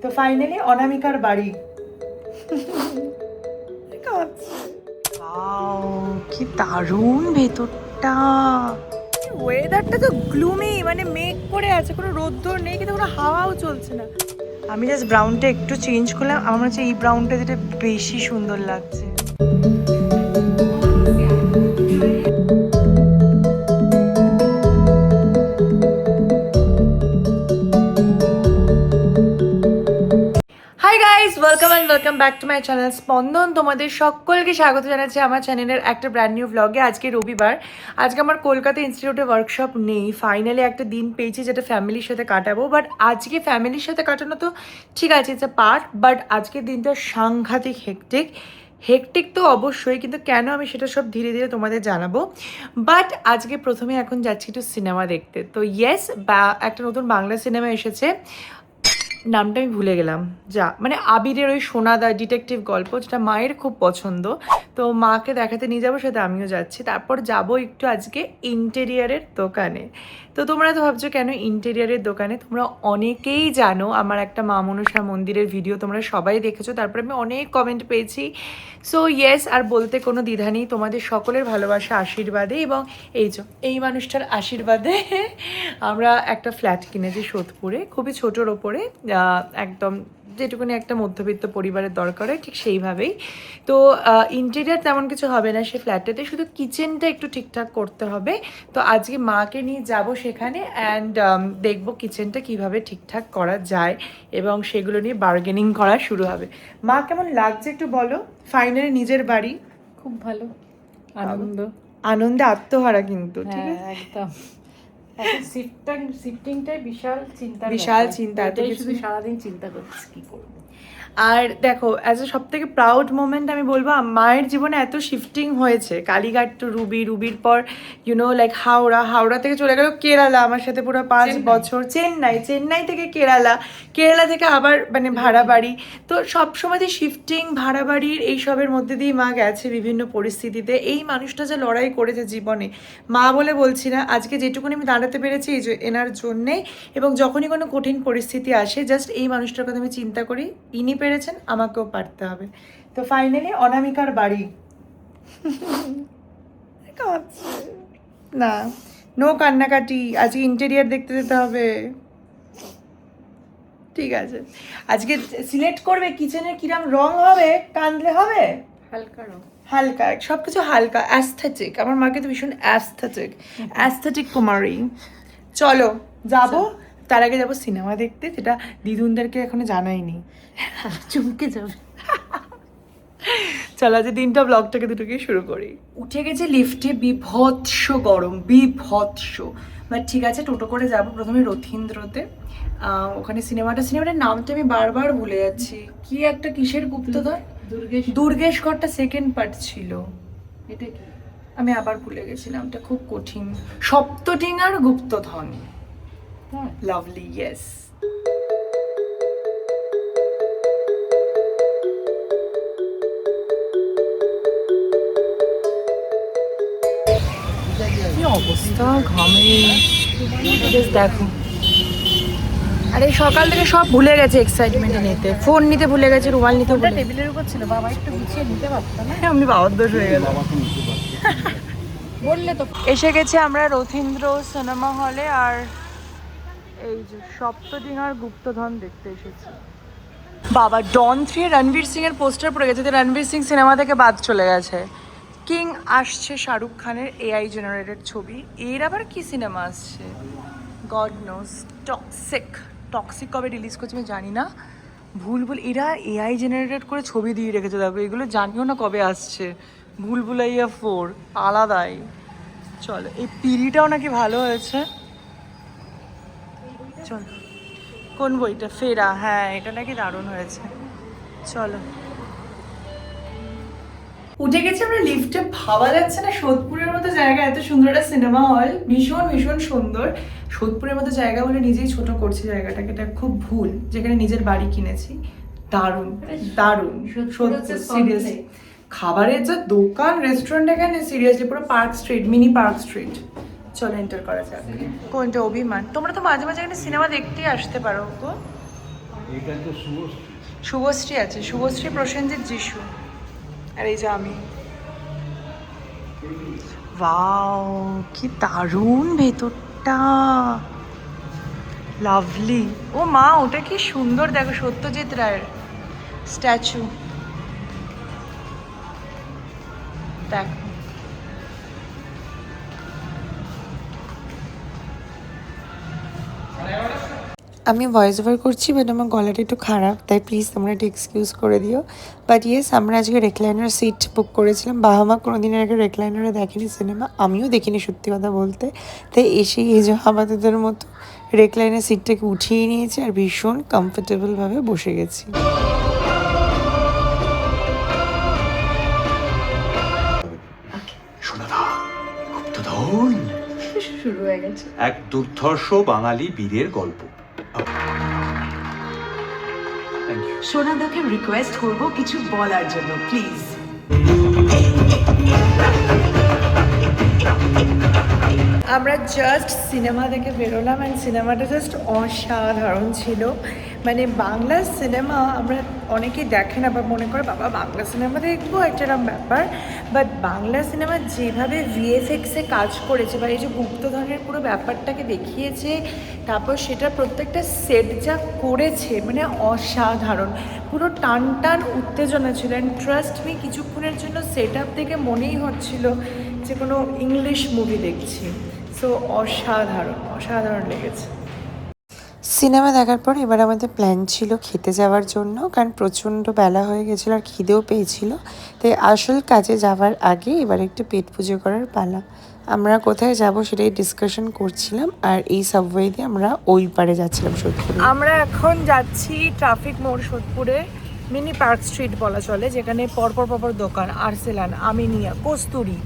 তো ফাইনালি অনামিকার বাড়ি। কি দারুণ ভেতরটা, ওয়েদারটা তো গ্লুমি, মানে মেঘ করে আছে, কোনো রোদ্দুর নেই কিন্তু কোনো হাওয়াও চলছে না। আমি জাস্ট ব্রাউনটা একটু চেঞ্জ করলাম, আমার মনে হচ্ছে এই ব্রাউনটা যেটা বেশি সুন্দর লাগছে। Hi guys, welcome back to my channel স্পন্দন। তোমাদের সকলকে স্বাগত জানাচ্ছি আমার চ্যানেলের একটা ব্র্যান্ড নিউ ভ্লগে। আজকে রবিবার, আজকে আমার কলকাতা ইনস্টিটিউটে ওয়ার্কশপ নেই। ফাইনালি একটা দিন পেয়েছি যেটা ফ্যামিলির সাথে কাটাবো। বাট আজকে ফ্যামিলির সাথে কাটানো তো ঠিক আছে, ইটস এ পার্ট, বাট আজকের দিনটা সাংঘাতিক হেকটিক তো অবশ্যই, কিন্তু কেন আমি সেটা সব ধীরে ধীরে তোমাদের জানাবো। বাট আজকে প্রথমে এখন যাচ্ছি একটু সিনেমা দেখতে। তো ইয়েস, একটা নতুন বাংলা সিনেমা এসেছে, নামটা আমি ভুলে গেলাম, যা মানে আবিরের ওই সোনাদা ডিটেকটিভ গল্প, যেটা মায়ের খুব পছন্দ। তো মাকে দেখাতে নিয়ে যাবো, সাথে আমিও যাচ্ছি। তারপর যাব একটু আজকে ইন্টেরিয়ারের দোকানে। তো তোমরা তো ভাবছো কেন ইন্টেরিয়ারের দোকানে, তোমরা অনেকেই জানো আমার একটা মা মনসা মন্দিরের ভিডিও তোমরা সবাই দেখেছো, তারপরে আমি অনেক কমেন্ট পেয়েছি। সো ইয়েস, আর বলতে কোনো দ্বিধা নেই, তোমাদের সকলের ভালোবাসা আশীর্বাদে এবং এই মানুষটার আশীর্বাদে আমরা একটা ফ্ল্যাট কিনেছি সোদপুরে, খুবই ছোটোর ওপরে, একদম যেটুকুনি একটা মধ্যবিত্ত পরিবারের দরকার হয় ঠিক সেইভাবেই। তো ইন্টেরিয়ার তেমন কিছু হবে না সে ফ্ল্যাটটাতে, শুধু কিচেনটা একটু ঠিকঠাক করতে হবে। তো আজকে মাকে নিয়ে যাব সেখানে, অ্যান্ড দেখবো কিচেনটা কিভাবে ঠিকঠাক করা যায় এবং সেগুলো নিয়ে বার্গেনিং করা শুরু হবে। মা কেমন লাগছে একটু বলো? ফাইনালি নিজের বাড়ি, খুব ভালো আনন্দে আত্মহারা কিন্তু, ঠিক আছে একদম। এখন শিফটিংটাই বিশাল চিন্তা, এত শুধু সারাদিন চিন্তা করছি কি করবো। আর দেখো, অ্যাজ এ সব থেকে প্রাউড মোমেন্ট আমি বলবো, মায়ের জীবনে এত শিফটিং হয়েছে, কালীঘাট টু রুবির পর লাইক হাওড়া থেকে চলে গেল কেরালা আমার সাথে পুরো 5 বছর, চেন্নাই থেকে কেরালা থেকে আবার মানে ভাড়া বাড়ি। তো সবসময় যে শিফটিং, ভাড়া বাড়ির এইসবের মধ্যে দিয়ে মা গেছে বিভিন্ন পরিস্থিতিতে। এই মানুষটা যে লড়াই করেছে জীবনে, মা বলে বলছি না, আজকে যেটুকুনি আমি দাঁড়াতে পেরেছি এই যে এনার জন্যেই। এবং যখনই কোনো কঠিন পরিস্থিতি আসে, জাস্ট এই মানুষটার কথা আমি চিন্তা করি, ইনি পেরেছেন, আমাকেও পারতে হবে। তো ফাইনালি অনামিকার বাড়ি। না, নো কান্নাকাটি, আজকে ইন্টেরিয়ার দেখতে যেতে হবে। ঠিক আছে, আজকে সিলেক্ট করবে কিচেনের কিরাম রং হবে, কাঁদলে হবে হালকা, সবকিছু হালকা, অ্যাস্থেটিক। আমার মাকে তো ভীষণ অ্যাস্থেটিক কুমারী। চলো যাবো, তার আগে যাবো সিনেমা দেখতে, যেটা দিদুনদেরকে এখনো জানাইনি, চমকে যাবে। চলো আজ দিনটা ব্লগটাকে দুটোকে শুরু করি। উঠে গেছে লিফটে, বিভৎস গরম, বাট ঠিক আছে, টোটো করে যাব প্রথমে রথীন্দ্রতে। ওখানে সিনেমাটার নামটা আমি বারবার ভুলে যাচ্ছি, কি একটা কিসের গুপ্তধন, দুর্গেশগড়টা সেকেন্ড পার্ট ছিল, এটা কি আমি আবার ভুলে গেছি নামটা, খুব কঠিন। সপ্তডিঙার গুপ্তধন। Lovely, yes. কি অবস্থা ঘামে, দেখো। আরে সকাল থেকে সব ভুলে গেছে এক্সাইটমেন্টে নিতে, ফোন নিতে ভুলে গেছে, রুমাল নিতে ভুলে গেছে। টেবিলের উপর ছিল, বাবা একটু গুছিয়ে নিতে পারতো না। আমি বাবার দোষ হয়ে গেল। বললে তো। এসে গেছে আমরা রথীন্দ্র সিনেমা হলে, আর এই যে সপ্তডিঙার গুপ্তধন দেখতে এসেছি। বাবা, ডন 3 রণবীর সিং এর পোস্টার পড়ে গেছে, রণবীর সিং সিনেমা থেকে বাদ চলে গেছে। কিং আসছে শাহরুখ খানের AI জেনারেটেড ছবি। এর আবার কি সিনেমা আসছে গড নোজ। টক্সিক কবে রিলিজ করছে আমি জানি না, ভুল এরা AI জেনারেটেড করে ছবি দিয়ে রেখেছে, দেখো এগুলো জানিও না কবে আসছে। ভুলভুলাইয়া 4 আলাদাই। চলো, এই পিড়িটাও নাকি ভালো হয়েছে। চলো, কোন বইটা? ফেরা, হ্যাঁ এটা নাকি দারুণ হয়েছে। চলো, উঠে গেছি আমরা লিফটে। ভাবা যাচ্ছে না সোদপুরের মতো জায়গা, এত সুন্দর একটা সিনেমা হল, ভীষণ সুন্দর। সোদপুরের মতো জায়গা বলে নিজেই ছোট করছি জায়গাটাকে, এটা খুব ভুল। যেখানে নিজের বাড়ি কিনেছি, দারুণ সিরিয়াসলি। খাবারের যা দোকান, রেস্টুরেন্ট এখানে, সিরিয়াসলি পুরো park street, mini park street. চলো এন্টার করা যাক। কোনটা? অভিমান। তোমরা তো মাঝে মাঝে এখানে সিনেমা দেখতেই আসতে পারো গো। এটা তো শুভশ্রী। শুভশ্রী আছে, শুভশ্রী, প্রসেনজিৎ, যিশু, আর এই যে আমি। ওয়াও, কি দারুণ ভেতরটা, লাভলি। ও মা, ওটা কি সুন্দর, দেখো সত্যজিৎ রায়ের স্ট্যাচু, দেখো। আমি ভয়েস ওভার করছি, বাট আমার গলাটা একটু খারাপ, তাই প্লিজ তোমরা একটু এক্সকিউজ করে দিও। বাট ইয়েস, আমরা আজকে রেকলাইনার সিট বুক করেছিলাম। বাহামা কোনো দিনের আগে রেকলাইনারে দেখেনি সিনেমা, আমিও দেখিনি সত্যি কথা বলতে। তাই এসেই এই যে আমাদের মতো রেকলাইনার সিটটাকে উঠিয়ে নিয়েছি আর ভীষণ কমফোর্টেবলভাবে বসে গেছি। সোনাদা, গুপ্তধন। শুরু হয়ে গেছে। এক দুর্ধর্ষ বাঙালি বীরের গল্প। সোনাদাকে রিকোয়েস্ট করব কিছু বলার জন্য, প্লিজ। আমরা জাস্ট সিনেমা দেখে বেরোলাম অ্যান্ড সিনেমাটা জাস্ট অসাধারণ ছিল। মানে বাংলা সিনেমা আমরা অনেকেই দেখে না বা মনে করে বাবা বাংলা সিনেমা দেখবো একটা ব্যাপার, বাট বাংলা সিনেমা যেভাবে ভিএফএক্সে কাজ করেছে বা এই যে গুপ্তধনের পুরো ব্যাপারটাকে দেখিয়েছে, তারপর সেটা প্রত্যেকটা সেট যা করেছে মানে অসাধারণ, পুরো টান টান উত্তেজনা ছিল। অ্যান্ড ট্রাস্ট মি, কিছুক্ষণের জন্য সেট আপ দেখে মনেই হচ্ছিল যে কোনো ইংলিশ মুভি দেখছি। সো অসাধারণ অসাধারণ লেগেছে। সিনেমা দেখার পর এবার আমাদের প্ল্যান ছিল খেতে যাওয়ার জন্য, কারণ প্রচণ্ড বেলা হয়ে গেছিলো আর খিদেও পেয়েছিল। তাই আসল কাজে যাওয়ার আগে এবার একটু পেট পুজো করার পালা। আমরা কোথায় যাব সেটাই ডিসকাশন করছিলাম, আর এই সাবওয়ে দিয়ে আমরা ওই পারে যাচ্ছিলাম সোদপুরে। আমরা এখন যাচ্ছি ট্রাফিক মোড় সোদপুরে, মিনি পার্ক স্ট্রিট বলা চলে, যেখানে পরপর দোকান, আর্সেলান, আমিনিয়া, কস্তুরি,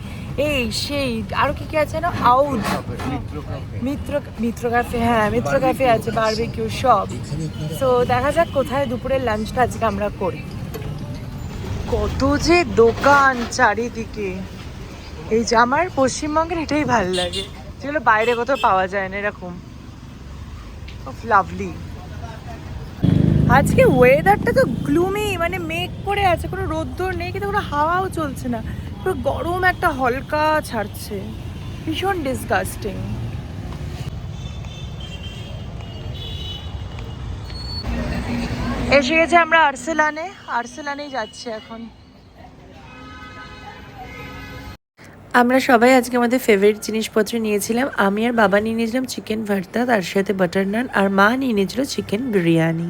এই সেই আরো কি কি আছে না, আউট, মিত্র ক্যাফে, হ্যাঁ মিত্র ক্যাফে আছে, বারবিকিউ সব। সো দেখা যাক কোথায় দুপুরের লাঞ্চটা আজকে আমরা করি। কত যে দোকান চারিদিকে, এই যে আমার পশ্চিমবঙ্গের এটাই ভালো লাগে, যেগুলো বাইরে কোথাও পাওয়া যায় না এরকম। লাভলি। আজকে ওয়েদারটা তো গ্লুমি, মানে মেঘ করে আছে, কোনো রোদ্দুর নেই, কিন্তু কোনো হাওয়াও চলছে না, পুরো গরম একটা হালকা ছাড়ছে, ভীষণ ডিসগাস্টিং। এসে গেছে আমরা আর্সেলানেই যাচ্ছি এখন। আমরা সবাই আজকে আমাদের ফেভারিট জিনিসপত্র নিয়েছিলাম। আমি আর বাবা নিয়ে নিয়েছিলাম চিকেন ভর্তা, তার সাথে বাটার নান, আর মা নিয়ে নিয়েছিল চিকেন বিরিয়ানি।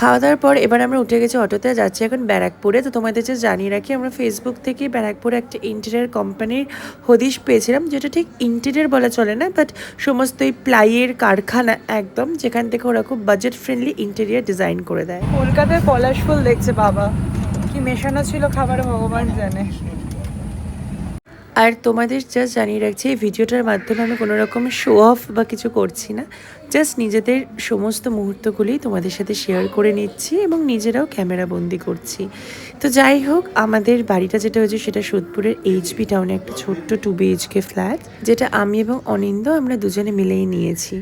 খাওয়া দাওয়ার পর এবার আমরা উঠে গেছি অটোতে, যাচ্ছি এখন ব্যারাকপুরে। তো তোমাদের যে জানিয়ে রাখি, আমরা ফেসবুক থেকে ব্যারাকপুরে একটা ইন্টেরিয়ার কোম্পানির হদিশ পেয়েছিলাম, যেটা ঠিক ইন্টেরিয়ার বলা চলে না, বাট সমস্ত এই প্লাইয়ের কারখানা একদম, যেখান থেকে ওরা খুব বাজেট ফ্রেন্ডলি ইন্টেরিয়ার ডিজাইন করে দেয়। কলকাতায় পলাশ ফুল দেখছে বাবা, কি মেশানো ছিল খাবারে ভগবান জানে। আর তোমাদের জাস্ট জানিয়ে রাখছি, এই ভিডিওটার মাধ্যমে আমি কোনো রকম শো অফ বা কিছু করছি না, জাস্ট নিজেদের সমস্ত মুহূর্তগুলি তোমাদের সাথে শেয়ার করে নিচ্ছি এবং নিজেরাও ক্যামেরা বন্দি করছি। তো যাই হোক, আমাদের বাড়িটা যেটা হয়েছে সেটা সোদপুরের এইচপি টাউনে একটা ছোট্ট 2 BHK ফ্ল্যাট, যেটা আমি এবং অনিন্দ আমরা দুজনে মিলেই নিয়েছি।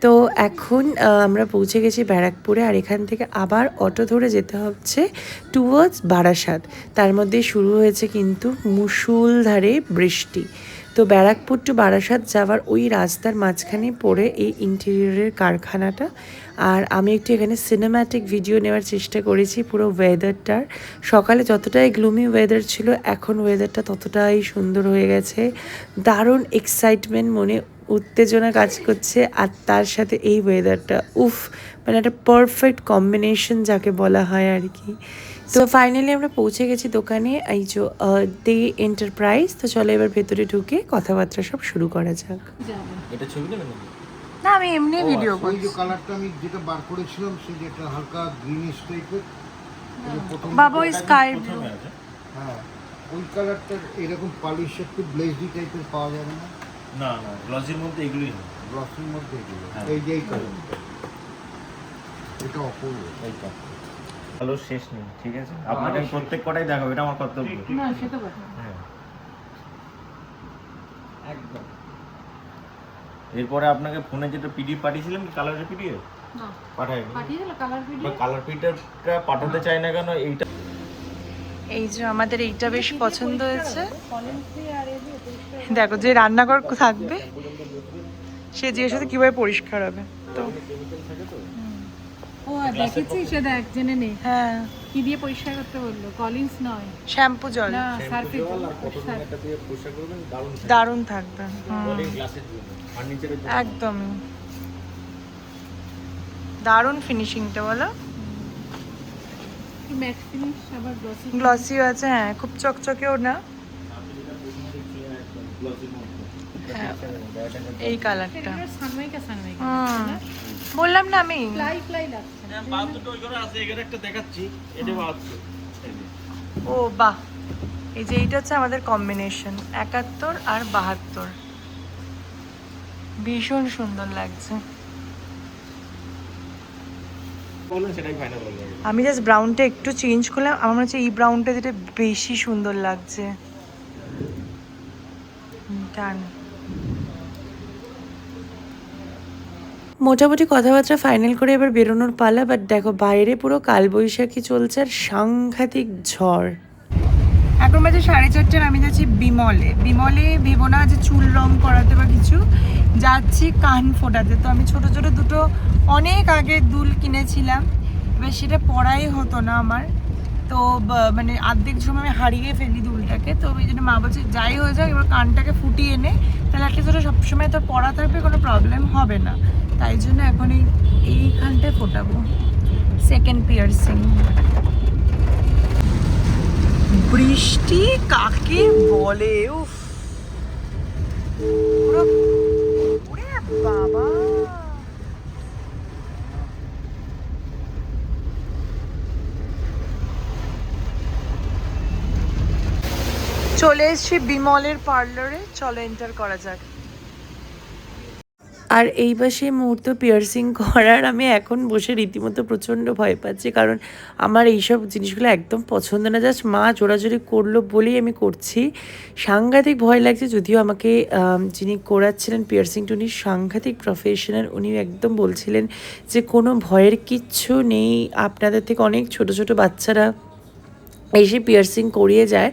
তো এখন আমরা পৌঁছে গেছি ব্যারাকপুরে, আর এখান থেকে আবার অটো ধরে যেতে হচ্ছে টুয়ার্ডস বারাসাত। তার মধ্যে শুরু হয়েছে কিন্তু মুষলধারে বৃষ্টি। তো ব্যারাকপুর টু বারাসাত যাওয়ার ওই রাস্তার মাঝখানে পড়ে এই ইন্টেরিয়রের কারখানাটা। আর আমি একটু এখানে সিনেম্যাটিক ভিডিও নেওয়ার চেষ্টা করেছি পুরো ওয়েদারটার। সকালে যতটাই গ্লুমি ওয়েদার ছিল, এখন ওয়েদারটা ততটাই সুন্দর হয়ে গেছে। দারুণ এক্সাইটমেন্ট, মনে উত্তেজনা কাজ করছে, আর তার সাথে এই ওয়েদারটা, উফ, মানে একটা পারফেক্ট কম্বিনেশন যাকে বলা হয় আর কি। তো ফাইনালি আমরা পৌঁছে গেছি দোকানে, এই যে দে এন্টারপ্রাইজ। তো চলো এবার ভেতরে ঢুকে কথাবার্তা সব শুরু করা যাক। এটা ছবি নেবেন নাকি? না, আমি এমনি ভিডিও ওই যে কালারটা আমি যেটা বার করেছিলাম, সেই যেটা হালকা গ্রিনিশ টাইপের, বাবা ওই স্কাই ব্লু। হ্যাঁ ওই কালারটা এরকম পলিশ একটু ব্লেজি টাইপের পাওয়া যাবে না? না না, গ্লসির মধ্যে এগুলোই না। গ্লসের মধ্যে এগুলো, হ্যাঁ। এই যে এই কালারটা, এটা অপূর্ব। এইটা ভালো শেষ নেই, ঠিক আছে? আপনাকে আমি প্রত্যেক কটাই দেখাবো, এটা আমার কর্তব্য। না সেটা কথা। হ্যাঁ একদম। এরপরে আপনাকে ফোনে যেটা পিডিএফ পাঠিয়েছিলাম, কি কালারের পিডিএফ, না পাঠাইনি পাঠিয়ে দিল কালার ভিডিও। কালার প্রিন্টারটা পাঠাতে চাই না কেন, এইটা এই যে আমাদের এইটা বেশ পছন্দ হয়েছে। কলেন্সি আর এই যে পরিষ্কার। দেখো যে রান্নাঘর থাকবে সে জিজ্ঞেস করতে কিভাবে পরিষ্কার হবে। তো ও দেখেছি, সে দেখ জেনে নে হ্যাঁ, কি দিয়ে পরিষ্কার করতে বললো। কলিন্স নয়, শ্যাম্পু জল না সার্ফে দিয়ে পরিষ্কার করবেন, দারুণ দারুণ থাকবে। গ্লাসের জন্য ফার্নিচারের জন্য। একদম দারুণ ফিনিশিংটা বলো। ম্যাট ফিনিশ আবার গ্লসি। গ্লসিও আছে, হ্যাঁ খুব চকচকেও না। হ্যাঁ, এই কালারটা সানমাইকা বললাম না আমি। ফ্লাই ফ্লাই লাগছে। বাদ দুটো ওই ঘরে আছে, এখানে একটা দেখাচ্ছি, এটা বাদ। ও বাহ, এই যে এইটা হচ্ছে আমাদের কম্বিনেশন 71 আর 72, ভীষণ সুন্দর লাগছে। বলুন সেটাই ফাইনাল হয়ে যাবে। আমি জাস্ট ব্রাউনটা একটু চেঞ্জ করলাম, আমার মনে হচ্ছে এই ব্রাউনটা যেটা বেশি সুন্দর লাগছে। ডান। মোটামুটি কথাবার্তা ফাইনাল করে এবার বেরোনোর পালা। বাট দেখো বাইরে পুরো কালবৈশাখী চলছে আর সাংঘাতিক ঝড়। এখন বাজে 4:30, আমি যাচ্ছি বিমলে। বিমলে ভেবো না যে চুল রং করাতে বা কিছু, যাচ্ছি কান ফোটাতে। তো আমি ছোট ছোট দুটো অনেক আগে দুল কিনেছিলাম, এবার সেটা পরাই হতো না আমার। তো মানে অর্ধেক সময় আমি হারিয়ে ফেলি দুলটাকে। তো ওই জন্য মা বলছে যাই হয়ে যাক এবার কানটাকে ফুটিয়ে নে, তাহলে একটা তোরা সবসময় তোর পরা থাকবে, কোনো প্রবলেম হবে না। তাই জন্য এখন এইখানটায় ফোটাবো সেকেন্ড পিয়ার্সিং। বৃষ্টি কাকে বলে, উফ পুরো ওরে বাবা। চলে এসেছি বিমলের পার্লারে, চলো এন্টার করা যাক। আর এই পাশে মুহূর্ত পিয়ার্সিং করার আমি এখন বসে রীতিমতো প্রচণ্ড ভয় পাচ্ছি, কারণ আমার এইসব জিনিসগুলো একদম পছন্দ না। জাস্ট মা জোরাজোরি করলো বলেই আমি করছি। সাংঘাতিক ভয় লাগছে, যদিও আমাকে যিনি করাচ্ছিলেন পিয়ার্সিংটা উনি সাংঘাতিক প্রফেশনাল। উনি একদম বলছিলেন যে কোনো ভয়ের কিচ্ছু নেই, আপনাদের থেকে অনেক ছোট ছোট বাচ্চারা এসে পিয়ার্সিং করিয়ে যায়।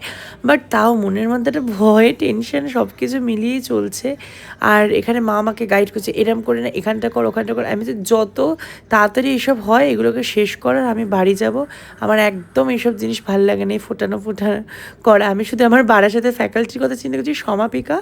বাট তাও মনের মধ্যে একটা ভয়, টেনশন সব কিছু মিলিয়েই চলছে। আর এখানে মা আমাকে গাইড করছে, এরম করে না, এখানটা কর ওখানটা কর। আমি তো যত তাড়াতাড়ি এসব হয় এগুলোকে শেষ করার আমি বাড়ি যাব। আমার একদম এইসব জিনিস ভালো লাগে না, এই ফোটানো করা। আমি শুধু আমার বাড়ার সাথে ফ্যাকাল্টির কথা চিন্তা করছি। সমাপিকা,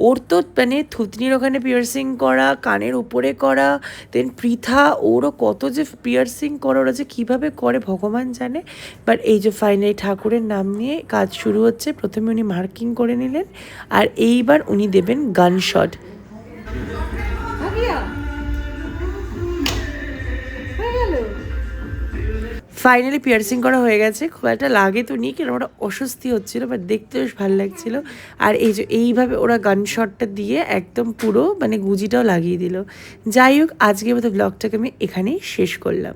ওর তো মানে থুতনির ওখানে পিয়ার্সিং করা, কানের উপরে করা, দেন পৃথা, ওরও কত যে পিয়ার্সিং করে, ওরা যে কীভাবে করে ভগবান জানে। বাট এই যে ফাইনালি ঠাকুরের নাম নিয়ে কাজ শুরু হচ্ছে। প্রথমে উনি মার্কিং করে নিলেন, আর এইবার উনি দেবেন গান শট। ফাইনালি পিয়ার্সিং করা হয়ে গেছে। খুব একটা লাগে তো নি, কেন ওরা অস্বস্তি হচ্ছিল, বাট দেখতে বেশ ভালো লাগছিল। আর এই যে এইভাবে ওরা গান শটটা দিয়ে একদম পুরো মানে গুজিটাও লাগিয়ে দিল। যাই হোক, আজকের মতো ব্লগটাকে আমি এখানেই শেষ করলাম।